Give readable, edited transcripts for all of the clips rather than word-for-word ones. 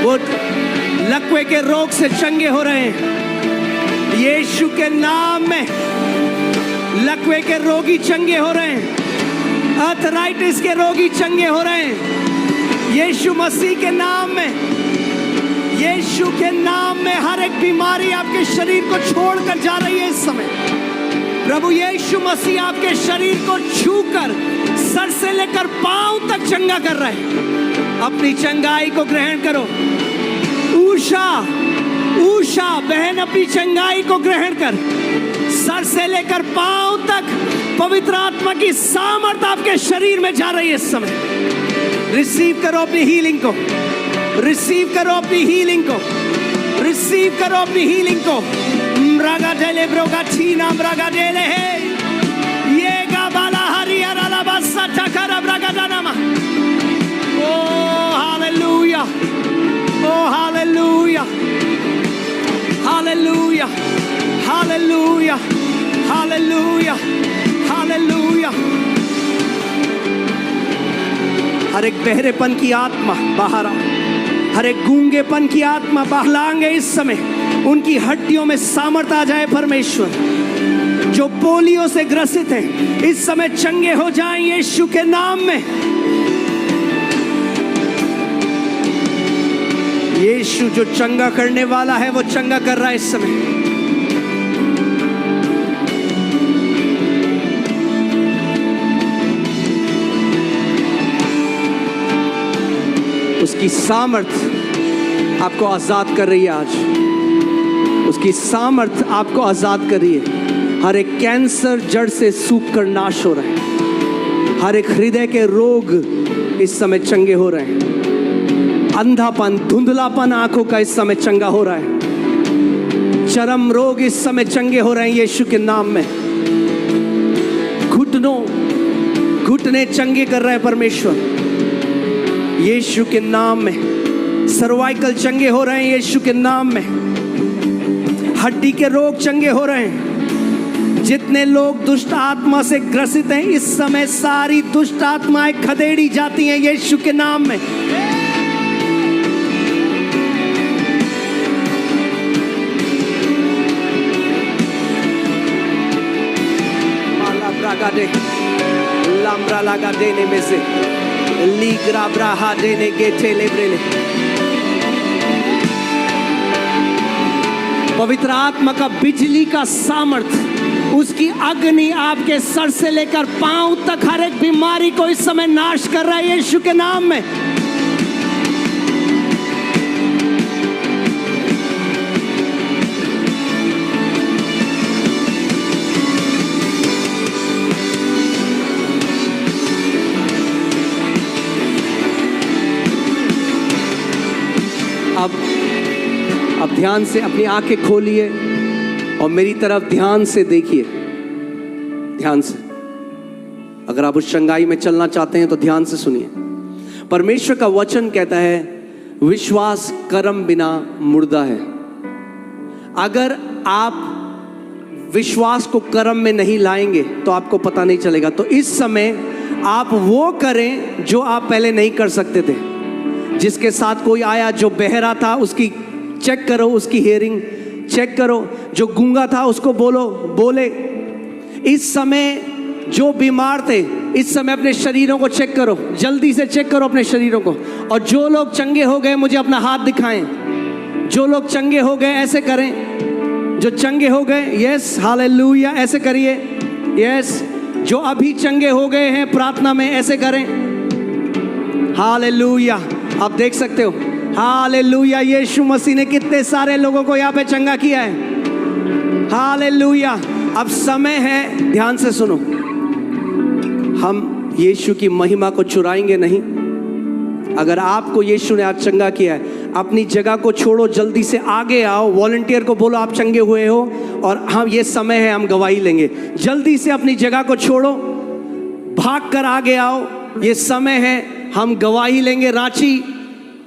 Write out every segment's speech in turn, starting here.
वो लकवे के रोग से चंगे हो रहे हैं। यीशु के नाम में लकवे के रोगी चंगे हो रहे हैं। आर्थराइटिस के रोगी चंगे हो रहे हैं। यीशु मसीह के नाम में, यीशु के नाम में हर एक बीमारी आपके शरीर को छोड़कर जा रही है इस समय। प्रभु यीशु मसीह आपके शरीर को छूकर सर से लेकर पांव तक चंगा कर रहा है। अपनी चंगाई को ग्रहण करो। उषा बहन, अपनी चंगाई को ग्रहण कर। सर से लेकर पांव तक पवित्र आत्मा की सामर्थ आपके शरीर में जा रही है इस समय। रिसीव करो अपनी हीलिंग को, रिसीव करो अपनी हीलिंग को, रिसीव करो अपनी हीलिंग को। म्रागा डेले ब्रोगा छीना म्रागा डेले है ये गाबाला हरियारा लाबासा टकरा ब्रागा दानामा। Oh hallelujah, oh hallelujah, hallelujah, hallelujah, hallelujah, hallelujah. हर एक बहरेपन की आत्मा बाहर आ, हर एक गूंगेपन की आत्मा बहलाएंगे इस समय। उनकी हड्डियों में सामर्थ आ जाए परमेश्वर। जो पोलियो से ग्रसित हैं इस समय चंगे हो जाएं यीशु के नाम में। यीशु जो चंगा करने वाला है वो चंगा कर रहा है इस समय। उसकी सामर्थ आपको आजाद कर रही है आज। उसकी सामर्थ आपको आजाद कर रही है। हर एक कैंसर जड़ से सूख कर नाश हो रहा है। हर एक हृदय के रोग इस समय चंगे हो रहे हैं। अंधापन, धुंधलापन आंखों का इस समय चंगा हो रहा है। चर्म रोग इस समय चंगे हो रहे हैं यीशु के नाम में। घुटने चंगे कर रहे हैं परमेश्वर यीशु के नाम में। सर्वाइकल चंगे हो रहे हैं यीशु के नाम में। हड्डी के रोग चंगे हो रहे हैं। जितने लोग दुष्ट आत्मा से ग्रसित हैं इस समय सारी दुष्ट आत्माएं खदेड़ी जाती हैं यीशु के नाम में। लाम्ब्रा लगा देने में से लीग्रा ब्राहा देने के ठेले ब्रेले। पवित्र आत्मा का बिजली का सामर्थ, उसकी अग्नि आपके सर से लेकर पांव तक हर एक बीमारी को इस समय नाश कर रहा है यीशु के नाम में। अब ध्यान से अपनी आंखें खोलिए और मेरी तरफ ध्यान से देखिए। ध्यान से, अगर आप उस चंगाई में चलना चाहते हैं तो ध्यान से सुनिए। परमेश्वर का वचन कहता है विश्वास कर्म बिना मुर्दा है। अगर आप विश्वास को कर्म में नहीं लाएंगे तो आपको पता नहीं चलेगा। तो इस समय आप वो करें जो आप पहले नहीं कर सकते थे। जिसके साथ कोई आया जो बहरा था उसकी चेक करो, उसकी हियरिंग चेक करो। जो गूंगा था उसको बोले। इस समय जो बीमार थे इस समय अपने शरीरों को चेक करो, जल्दी से चेक करो अपने शरीरों को। और जो लोग चंगे हो गए मुझे अपना हाथ दिखाएं। जो लोग चंगे हो गए ऐसे करें। जो चंगे हो गए, यस हालेलुया, ऐसे करिए। यस, जो अभी चंगे हो गए हैं प्रार्थना में ऐसे करें। हालेलुया, आप देख सकते हो। हालेलुया, यीशु मसीह ने कितने सारे लोगों को यहाँ पे चंगा किया है। हालेलुया। अब समय है, ध्यान से सुनो। हम यीशु की महिमा को चुराएंगे नहीं। अगर आपको यीशु ने आज चंगा किया है, अपनी जगह को छोड़ो, जल्दी से आगे आओ। वॉलंटियर को बोलो आप चंगे हुए हो और हम ये समय है हम गवाही लेंगे। जल्दी से अपनी जगह को छोड़ो, भाग कर आगे आओ। ये समय है हम गवाही लेंगे रांची,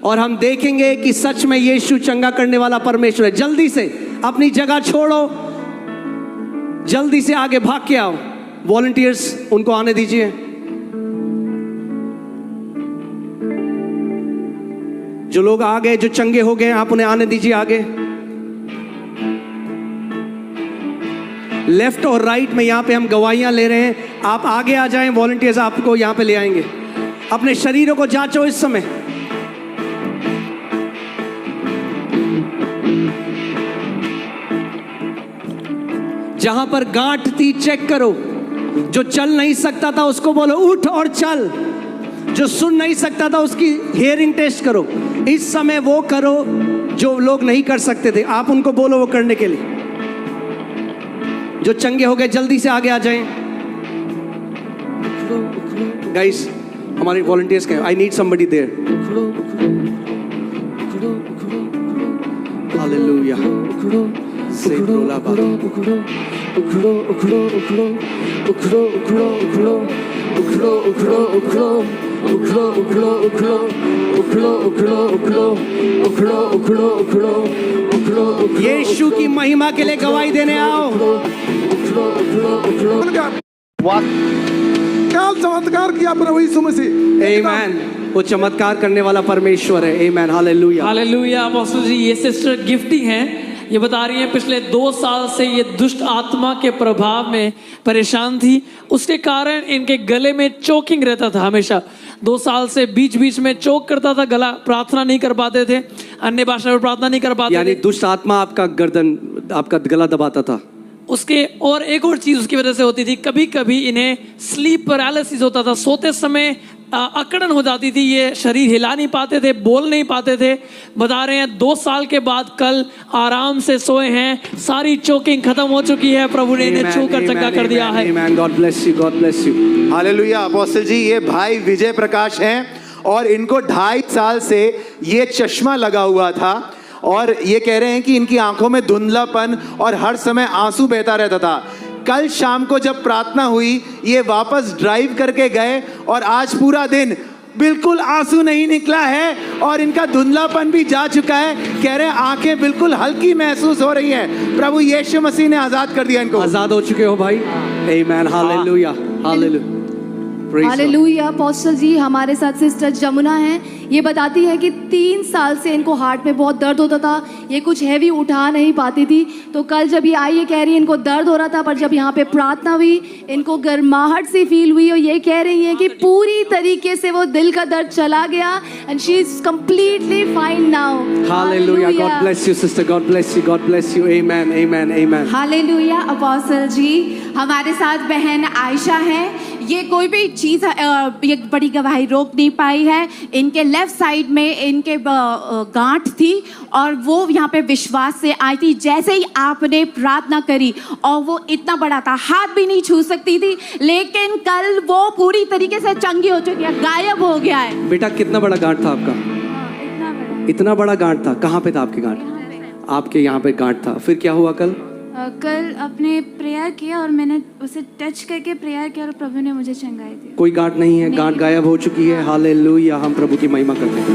और हम देखेंगे कि सच में यीशु चंगा करने वाला परमेश्वर है। जल्दी से अपनी जगह छोड़ो, जल्दी से आगे भाग के आओ। वॉलंटियर्स उनको आने दीजिए। जो लोग आ गए, जो चंगे हो गए, आप उन्हें आने दीजिए आगे। लेफ्ट और राइट में यहाँ पे हम गवाहियां ले रहे हैं, आप आगे आ जाएं, वॉलंटियर्स आपको यहाँ पे ले आएंगे। अपने शरीरों को जांचो इस समय। जहां पर गांठ थी चेक करो। जो चल नहीं सकता था उसको बोलो उठ और चल। जो सुन नहीं सकता था उसकी हियरिंग टेस्ट करो। इस समय वो करो जो लोग नहीं कर सकते थे, आप उनको बोलो वो करने के लिए। जो चंगे हो गए जल्दी से आगे आ जाएं। गाइस, हमारे वॉलंटियर्स के I need somebody there. Hallelujah. से बोला बाबा। यीशु की महिमा के लिए गवाही देने आओ। चमत्कार किया प्रभु यीशु मसीह। आमीन। वो चमत्कार करने वाला परमेश्वर है। आमीन। हालेलुया। हालेलुया। अपोस्टल जी, ये सिस्टर गिफ्टी हैं, ये बता रही हैं पिछले 2 साल से ये दुष्ट आत्मा के प्रभाव में परेशान थी। उसके कारण इनके गले में चोकिंग रहता था हमेशा। 2 साल से बीच बीच में चोक करता था गला, प्रार्थना नहीं कर पाते थे, अन्य भाषा में प्रार्थना नहीं कर पाते यानी थे। दुष्ट आत्मा आपका गर्दन, आपका गला दबाता था। उसके और एक और चीज उसकी वजह से होती थी, कभी कभी इन्हें स्लीप पैरालिसिस होता था। सोते समय अकड़न हो जाती थी, ये शरीर हिला नहीं पाते थे, बोल नहीं पाते थे। बता रहे हैं 2 साल के बाद कल आराम से सोए हैं, सारी चोकिंग खत्म हो चुकी है। प्रभु ने इन्हें छू कर चंगा कर दिया है। Amen. God bless you, God bless you. Hallelujah. Apostle ji, ये भाई विजय प्रकाश हैं और इनको 2.5 साल से ये चश्मा लगा हुआ था और ये कह रहे हैं कि इनकी आंखों में धुंधलापन और हर समय आंसू बहता रहता था। कल शाम को जब प्रार्थना हुई, ये वापस ड्राइव करके गए और आज पूरा दिन बिल्कुल आंसू नहीं निकला है और इनका धुंधलापन भी जा चुका है। कह रहे हैं आंखें बिल्कुल हल्की महसूस हो रही है। प्रभु यीशु मसीह ने आजाद कर दिया इनको। आजाद हो चुके हो भाई। आमीन। Hallelujah. Hallelujah. Hallelujah. Apostle ji, हमारे साथ सिस्टर जमुना हैं। ये बताती है कि 3 साल से इनको हार्ट में बहुत दर्द होता था, ये कुछ हैवी उठा नहीं पाती थी। तो कल जब ये आई, ये कह रही है इनको दर्द हो रहा था, पर जब यहाँ पे प्रार्थना हुई इनको गर्माहट सी फील हुई और ये कह रही है कि पूरी तरीके से वो दिल का दर्द चला गया and she is completely fine now. Hallelujah. God bless you sister, God bless you, God bless you. आमीन। आमीन। आमीन। हालेलुया। अपोस्टल जी, हमारे साथ बहन आयशा है। ये कोई भी चीज़ ये बड़ी गवाही रोक नहीं पाई है। इनके लेफ्ट साइड में इनके गांठ थी और वो यहाँ पे विश्वास से आई थी। जैसे ही आपने प्रार्थना करी और वो इतना बड़ा था, हाथ भी नहीं छू सकती थी, लेकिन कल वो पूरी तरीके से चंगी हो चुकी है, गायब हो गया है। बेटा, कितना बड़ा गांठ था आपका? इतना बड़ा गांठ था। कहाँ पे था आपके गांठ? आपके यहाँ पे गांठ था। फिर क्या हुआ कल? कल अपने प्रेयर किया और मैंने उसे टच करके प्रेयर किया और प्रभु ने मुझे चंगाई दी। कोई गांठ नहीं है, गांठ गायब हो चुकी है। हालेलुया। हम प्रभु की महिमा करते हैं।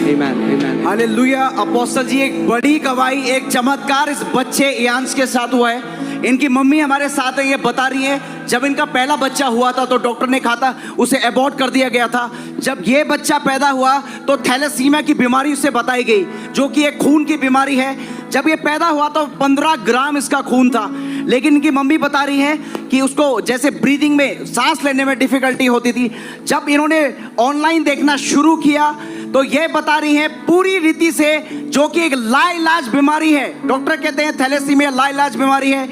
आमीन। आमीन। हालेलुया। अपोस्टल जी, एक बड़ी गवाही, एक चमत्कार इस बच्चे यांश के साथ हुआ है। इनकी मम्मी हमारे साथ है, ये बता रही है जब इनका पहला बच्चा हुआ था तो डॉक्टर ने कहा था उसे अबॉर्ट कर दिया गया था। जब ये बच्चा पैदा हुआ तो थैलेसीमिया की बीमारी उसे बताई गई, जो कि एक खून की बीमारी है। जब ये पैदा हुआ तो 15 ग्राम इसका खून था, लेकिन इनकी मम्मी बता रही है कि उसको जैसे ब्रीदिंग में, सांस लेने में डिफिकल्टी होती थी। जब इन्होंने ऑनलाइन देखना शुरू किया तो ये बता रही हैं पूरी रीति से, जो कि एक लाइलाज बीमारी है, डॉक्टर कहते हैं थैलेसीमिया लाइलाज बीमारी है,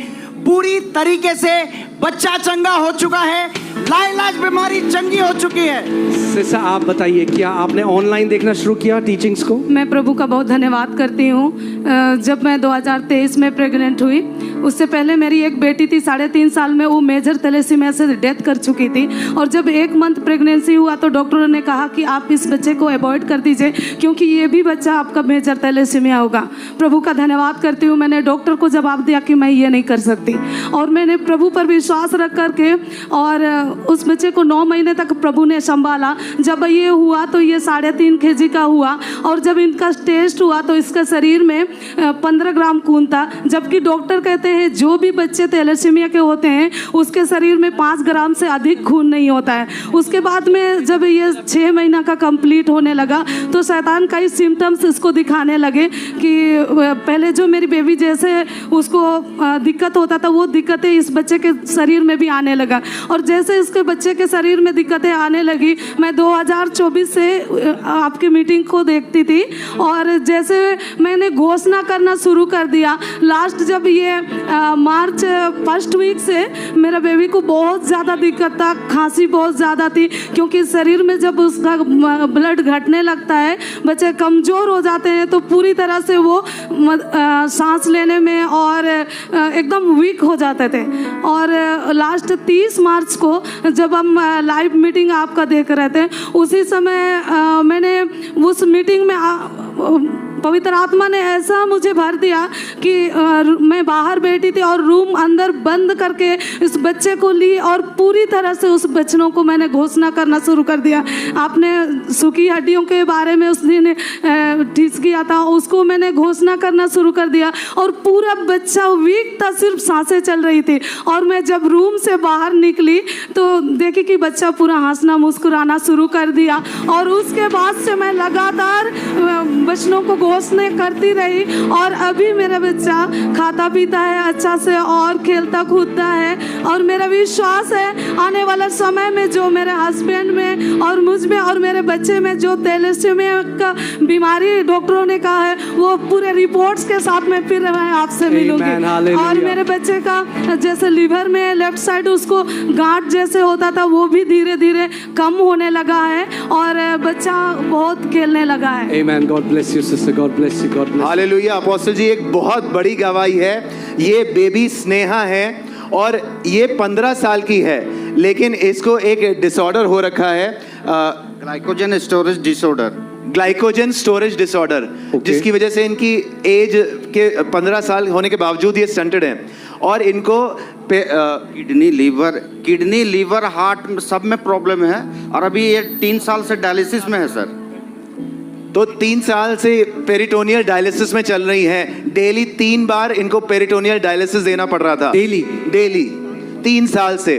पूरी तरीके से बच्चा चंगा हो चुका है, लाइलाज बीमारी चंगी हो चुकी है। सिस्टर, आप बताइए, क्या आपने ऑनलाइन देखना शुरू किया टीचिंग्स को? मैं प्रभु का बहुत धन्यवाद करती हूँ। जब मैं 2023 में प्रेग्नेंट हुई, उससे पहले मेरी एक बेटी थी, 3.5 साल में वो मेजर थैलेसीमिया से डेथ कर चुकी थी। और जब 1 मंथ प्रेगनेंसी हुआ तो डॉक्टरों ने कहा कि आप इस बच्चे को अवॉइड कर दीजिए, क्योंकि ये भी बच्चा आपका मेजर थैलेसीमिया होगा। प्रभु का धन्यवाद करती हूँ, मैंने डॉक्टर को जवाब दिया कि मैं ये नहीं कर सकती, और मैंने प्रभु पर विश्वास रख करके और उस बच्चे को 9 महीने तक प्रभु ने संभाला। जब ये हुआ तो ये 3.5 kg का हुआ, और जब इनका टेस्ट हुआ तो इसका शरीर में 15 ग्राम खून था, जबकि डॉक्टर कहते हैं जो भी बच्चे थैलेसीमिया के होते हैं उसके शरीर में 5 ग्राम से अधिक खून नहीं होता है। उसके बाद में जब ये 6 महीना का कंप्लीट होने लगा तो शैतान कई सिम्टम्स इसको दिखाने लगे कि पहले जो मेरी बेबी जैसे उसको दिक्कत होता था वो दिक्कतें इस बच्चे के शरीर में भी आने लगा। और जैसे इसके बच्चे के शरीर में दिक्कतें आने लगी, मैं 2024 से आपकी मीटिंग को देखती थी और जैसे मैंने घोषणा करना शुरू कर दिया, लास्ट जब ये मार्च फर्स्ट वीक से मेरा बेबी को बहुत ज़्यादा दिक्कत था, खांसी बहुत ज़्यादा थी, क्योंकि शरीर में जब उसका ब्लड घटने लगता है बच्चे कमज़ोर हो जाते हैं तो पूरी तरह से वो सांस लेने में और एकदम वीक हो जाते थे। और लास्ट 30 मार्च को जब हम लाइव मीटिंग आपका देख रहे थे उसी समय मैंने उस मीटिंग में पवित्र आत्मा ने ऐसा मुझे भर दिया कि मैं बाहर बैठी थी और रूम अंदर बंद करके इस बच्चे को ली और पूरी तरह से उस बच्चों को मैंने घोषणा करना शुरू कर दिया। आपने सूखी हड्डियों के बारे में उस दिन टीच किया था, उसको मैंने घोषणा करना शुरू कर दिया और पूरा बच्चा वीक था, सिर्फ सांसें चल रही थी। और मैं जब रूम से बाहर निकली तो देखी कि बच्चा पूरा हंसना मुस्कुराना शुरू कर दिया और उसके बाद से मैं लगातार बच्चों को घोषणा करती रही और अभी मेरा बच्चा खाता पीता है अच्छा से और खेलता कूदता है। और मेरा विश्वास है आने वाला समय में जो मेरे हस्बैंड में और मुझ में और मेरे बच्चे में जो थैलेसीमिया का बीमारी डॉक्टरों ने कहा है वो पूरे रिपोर्ट्स के साथ में फिर मैं आपसे मिलूंगी। और मेरे बच्चे का जैसे लीवर में लेफ्ट साइड उसको गांठ जैसे होता था वो भी धीरे धीरे कम होने लगा है और बच्चा बहुत खेलने लगा है। Amen. God bless you, sister. God bless you. God bless you. Hallelujah. Apostle ji एक बहुत बड़ी गवाही है। ये बेबी स्नेहा है और ये 15 साल की है, लेकिन इसको एक डिसऑर्डर हो रखा है, glycogen storage disorder. Glycogen storage disorder, जिसकी वजह से इनकी एज के 15 साल होने के बावजूद ये स्टंटेड हैं और इनको किडनी लीवर हार्ट सब में प्रॉब्लम है और अभी ये 3 साल से डायलिसिस में है सर। तो 3 साल से पेरिटोनियल डायलिसिस में चल रही हैं। डेली 3 बार इनको पेरिटोनियल डायलिसिस देना पड़ रहा था। डेली 3 साल से।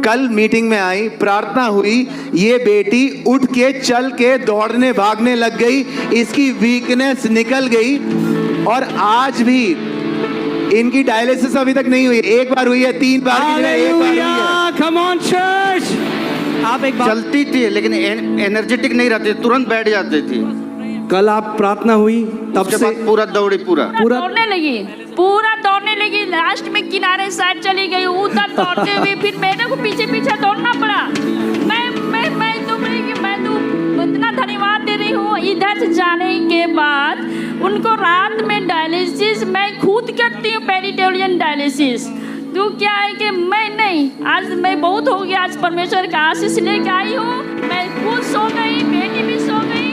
कल मीटिंग में आई, प्रार्थना हुई, ये बेटी उठ के चल के दौड़ने भागने लग गई, इसकी वीकनेस निकल गई और आज भी इनकी डायलिसिस अभी तक नहीं हुई। एक बार हुई है, 3 बार की जगह 1 बार हुई है। Come on, church. आप एक बात चलती थी लेकिन एनर्जेटिक नहीं रहती, तुरंत बैठ जाती थी। कल आप प्रार्थना हुई तब उसके से बाद पूरा दौड़ी पूरा दौड़ने लगी लास्ट में किनारे साइड चली गई, उधर दौड़ते हुए फिर मेरे को पीछे पीछे दौड़ना पड़ा। मैं तो इतना धन्यवाद दे रही हूँ। इधर से जाने के बाद उनको रात में डायलिसिस मैं खुद करती हूँ, पेरिटोनियल डायलिसिस। तो क्या है कि मैं नहीं, आज मैं बहुत हो गया, आज परमेश्वर का आशीष लेके आई हूँ। मैं खुद सो गई, बेटी भी सो गई,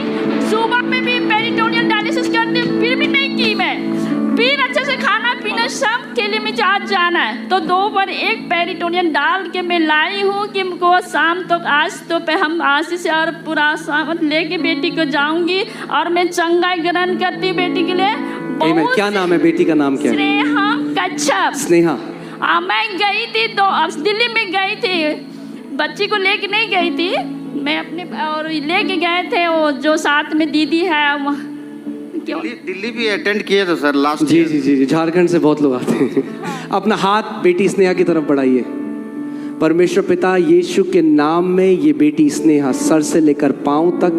सुबह में भी पेरिटोनियल डायलिसिस करती फिर भी नहीं की मैं। फिर अच्छे से खाना पीना सब के लिए मुझे आज जाना है तो 2 बार एक पेरिटोनियल डाल के मैं लाई हूँ कि हमको शाम तक आज तो पे हम आशीष और पूरा सामान लेके बेटी को जाऊंगी और मैं चंगाई ग्रहण करती हूँ बेटी के लिए। Amen. क्या नाम है बेटी का? नाम क्या है? स्नेहा कच्छप। स्नेहा। मैं गई थी तो दिल्ली में गई थी, बच्ची को लेके नहीं गई थी मैं अपने, और लेके गए थे वो जो साथ में दीदी है दिल्ली भी अटेंड किए थे सर लास्ट। जी, झारखंड से बहुत लोग आते हैं। अपना हाथ बेटी स्नेहा की तरफ बढ़ाइए। परमेश्वर पिता यीशु के नाम में ये बेटी स्नेहा सर से लेकर पांव तक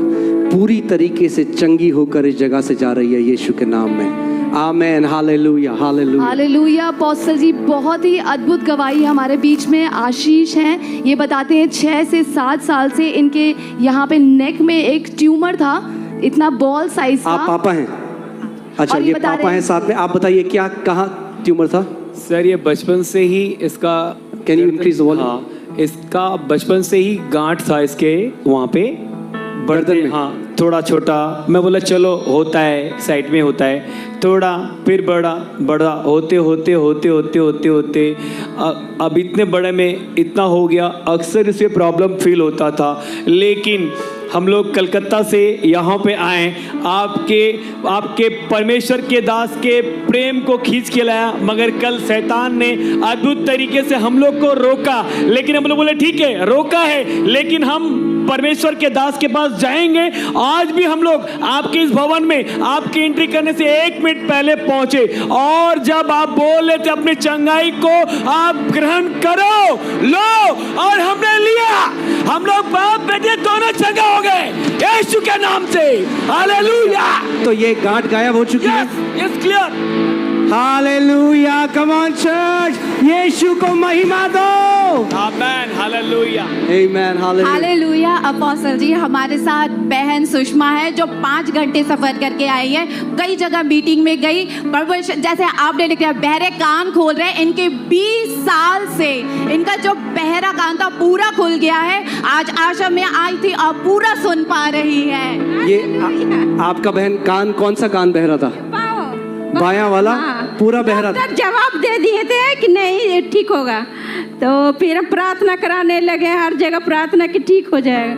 पूरी तरीके से चंगी होकर इस जगह से जा रही है यीशु के नाम में। Amen. Hallelujah, hallelujah, hallelujah. Apostle ji बहुत ही अद्भुत गवाही हमारे बीच में आशीष हैं। ये बताते हैं 6 से 7 साल से इनके यहाँ पे नेक में एक ट्यूमर था, इतना बॉल साइज था। आप पापा हैं? अच्छा, ये पापा हैं साथ में। आप बताइए क्या, कहाँ ट्यूमर था? सर ये बचपन से ही इसका, can you increase the volume? हाँ, इसका बचपन से ही गांठ था इसके वहाँ पे बर्तन में। हाँ, थोड़ा छोटा। मैं बोला चलो होता है, साइड में होता है, थोड़ा फिर बड़ा होते होते अब इतने बड़े में इतना हो गया। अक्सर इसे प्रॉब्लम फील होता था, लेकिन हम लोग कलकत्ता से यहाँ पे आए, आपके परमेश्वर के दास के प्रेम को खींच के लाया, मगर कल शैतान ने अद्भुत तरीके से हम लोग को रोका। लेकिन हम लोग बोले ठीक है, रोका है, लेकिन हम परमेश्वर के दास के पास जाएंगे। आज भी हम लोग आपके इस भवन में आपकी एंट्री करने से 1 मिनट पहले पहुंचे, और जब आप बोल रहे थे अपनी चंगाई को आप ग्रहण करो, लो, और हमने लिया। हम लोग बाप बेटे दोनों चंगा हो गए यीशु के नाम से। हालेलुया। तो ये गांठ गायब हो चुकी है। Yes clear. Hallelujah, come on church, Yeshu को महिमा दो। Amen, hallelujah, amen, hallelujah. Hallelujah. Apostle ji, हमारे साथ बहन सुषमा है जो 5 घंटे सफर करके आई है, कई जगह मीटिंग में गई, पर जैसे आपने लिखा बहरे कान खोल रहे हैं। इनके 20 साल से इनका जो बहरा कान था पूरा खुल गया है। आज आश्रम में आई थी और पूरा सुन पा रही है। ये आपका बहन कान, कौन सा कान बहरा था? बायां वाला पूरा बहरा था। जवाब दे दिए थे कि नहीं ठीक होगा, तो फिर हम प्रार्थना कराने लगे, हर जगह प्रार्थना कि ठीक हो जाएगा।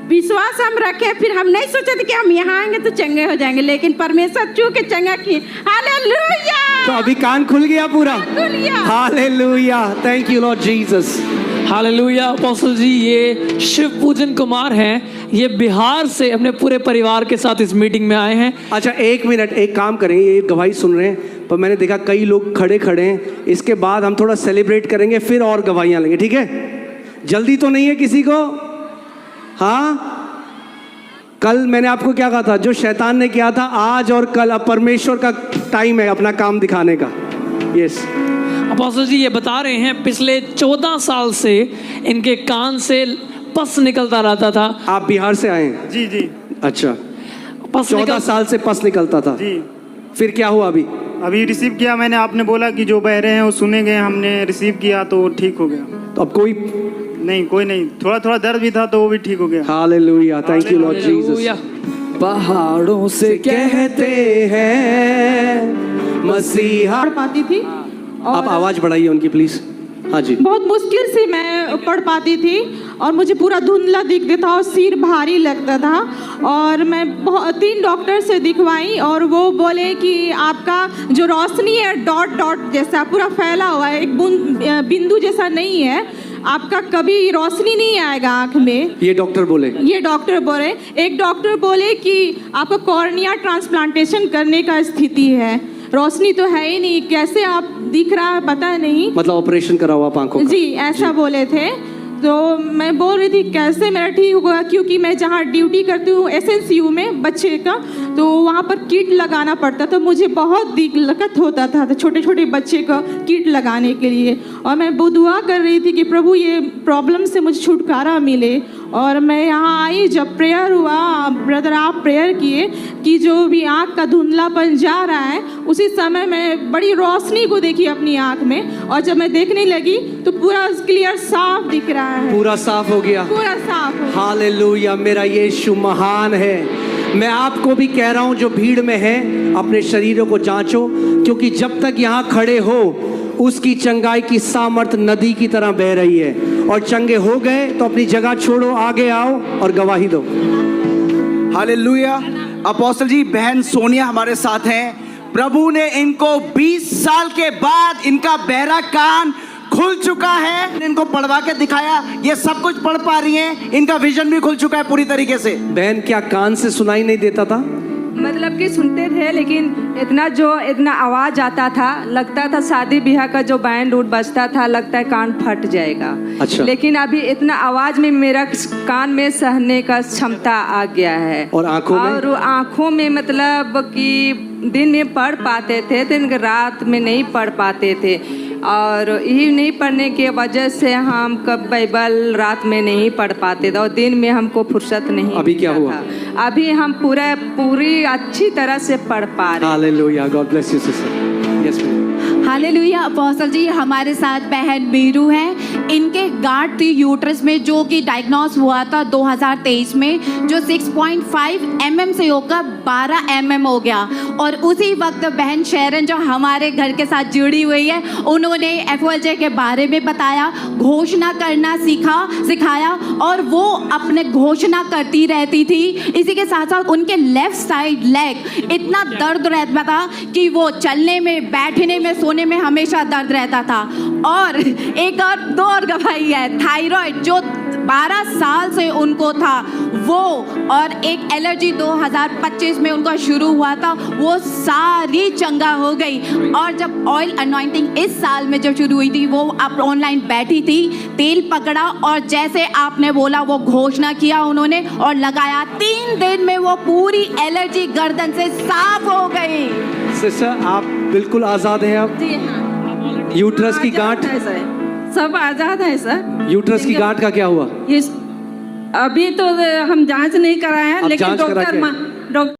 विश्वास हम रखे, फिर हम नहीं सोचे थे कि हम यहाँ आएंगे तो चंगे हो जाएंगे, लेकिन परमेश्वर चूके चंगा किए। हालेलुया। तो अभी कान खुल गया पूरा। खुल गया। Hallelujah, thank you Lord Jesus. Hallelujah. Apostle ji, ये शिव पूजन कुमार हैं, ये बिहार से अपने पूरे परिवार के साथ इस मीटिंग में आए हैं। अच्छा 1 मिनट, एक काम करेंगे, ये गवाही सुन रहे हैं, पर मैंने देखा कई लोग खड़े हैं, इसके बाद हम थोड़ा सेलिब्रेट करेंगे, फिर और गवाहियाँ लेंगे, ठीक है? जल्दी तो नहीं है किसी को? हाँ, कल मैंने आपको क्या कहा था, जो शैतान ने किया था आज और कल, अब परमेश्वर का टाइम है अपना काम दिखाने का। यस। अपोस्टल जी ये बता रहे हैं पिछले 14 साल से इनके कान से पस निकलता रहता था। आप बिहार से आए हैं? जी जी। अच्छा, 14 साल से पस निकलता था जी। फिर क्या हुआ? अभी रिसीव किया मैंने, आपने बोला कि जो बहरे हैं वो सुने गए, हमने रिसीव किया तो ठीक हो गया। तो अब कोई नहीं, थोड़ा दर्द भी था तो वो भी ठीक हो गया। Hallelujah, thank you Lord Jesus. पहाड़ों से कहते हैं मसीहा। पढ़ पाती थी। आप आवाज बढ़ाइए उनकी प्लीज। हाँ जी। बहुत मुश्किल से मैं पढ़ पाती थी और मुझे पूरा धुंधला दिखता था और सिर भारी लगता था, और मैं 3 डॉक्टर से दिखवाई और वो बोले कि आपका जो रोशनी है डॉट डॉट जैसा पूरा फैला हुआ है, एक बिंदु जैसा नहीं है, आपका कभी रोशनी नहीं आएगा आँख में। ये डॉक्टर बोले? ये डॉक्टर बोले। एक डॉक्टर बोले कि आपको कॉर्निया ट्रांसप्लांटेशन करने का स्थिति है, रोशनी तो है ही नहीं, कैसे आप दिख रहा है पता नहीं, मतलब ऑपरेशन करा हुआ आंखों का। जी ऐसा बोले थे। तो मैं बोल रही थी कैसे मेरा ठीक होगा, क्योंकि मैं जहाँ ड्यूटी करती हूँ SNCU में बच्चे का, तो वहाँ पर किट लगाना पड़ता था, मुझे बहुत दिक्कत होता था छोटे छोटे बच्चे का किट लगाने के लिए, और मैं वो दुआ कर रही थी कि प्रभु ये प्रॉब्लम से मुझे छुटकारा मिले। और मैं यहाँ आई, जब प्रेयर हुआ, ब्रदर आप प्रेयर किए कि जो भी आँख का धुंधलापन जा रहा है, उसी समय मैं बड़ी रोशनी को देखी अपनी आँख में, और जब मैं देखने लगी तो पूरा क्लियर साफ दिख रहा है। पूरा साफ हो गया। पूरा साफ हो गया। हालेलुया, मेरा यीशु महान है। मैं आपको भी कह रहा हूँ जो भीड़ में है अपने शरीरों को जांचो, क्योंकि जब तक यहाँ खड़े हो उसकी चंगाई की सामर्थ नदी की तरह बह रही है, और चंगे हो गए तो अपनी जगह छोड़ो, आगे आओ और गवाही दो। हालेलुया। अपोस्टल जी, बहन सोनिया हमारे साथ हैं। प्रभु ने इनको 20 साल के बाद इनका बहरा कान खुल चुका है, इनको पढ़वा के दिखाया, ये सब कुछ पढ़ पा रही हैं, इनका विजन भी खुल चुका है पूरी तरीके से। बहन क्या कान से सुनाई नहीं देता था? मतलब कि सुनते थे, लेकिन इतना आवाज आता था, लगता था शादी ब्याह का जो बैंड उड बजता था, लगता है कान फट जाएगा। अच्छा। लेकिन अभी इतना आवाज में मेरा कान में सहने का क्षमता आ गया है। और आंखों में? और आंखों में मतलब कि दिन में पढ़ पाते थे, दिन रात में नहीं पढ़ पाते थे, और यही नहीं पढ़ने की वजह से हम कब बाइबल रात में नहीं पढ़ पाते थे और दिन में हमको फुर्सत नहीं। अभी क्या हुआ? अभी हम पूरी अच्छी तरह से पढ़ पा रहे हैं। Hallelujah, God bless you sister. Yes ma'am. Hallelujah. Apostle ji, हमारे साथ बहन मीरू है, इनके गांठ थी यूट्रस में जो कि डायग्नोस हुआ था 2023 में, जो 6.5 mm से होकर 12 mm हो गया। और उसी वक्त बहन शेरन जो हमारे घर के साथ जुड़ी हुई है, उन्होंने FOLJ के बारे में बताया, घोषणा करना सिखाया और वो अपने घोषणा करती रहती थी। इसी के साथ साथ उनके लेफ्ट साइड लेग इतना दर्द रहता था कि वो चलने में, बैठने में, सोने में हमेशा दर्द रहता था। और एक और दो और गवाही है, थायराइड जो 12 साल से उनको था वो, और एक एलर्जी 2025 में उनका शुरू हुआ था, वो सारी चंगा हो गई। और जब ऑयल अनॉइंटिंग इस साल में जब शुरू हुई थी, वो आप ऑनलाइन बैठी थी, तेल पकड़ा और जैसे आपने बोला वो घोषणा किया उन्होंने और लगाया, 3 दिन में वो पूरी एलर्जी गर्दन से साफ हो गई। सिस्टर आप बिल्कुल आजाद हैं अब? जी हाँ, यूट्रस की गांठ, सब आजाद है सर। यूट्रस की गांठ का क्या हुआ? ये अभी तो हम जांच नहीं कराए हैं, अब लेकिन जांच करा के- डॉक्टर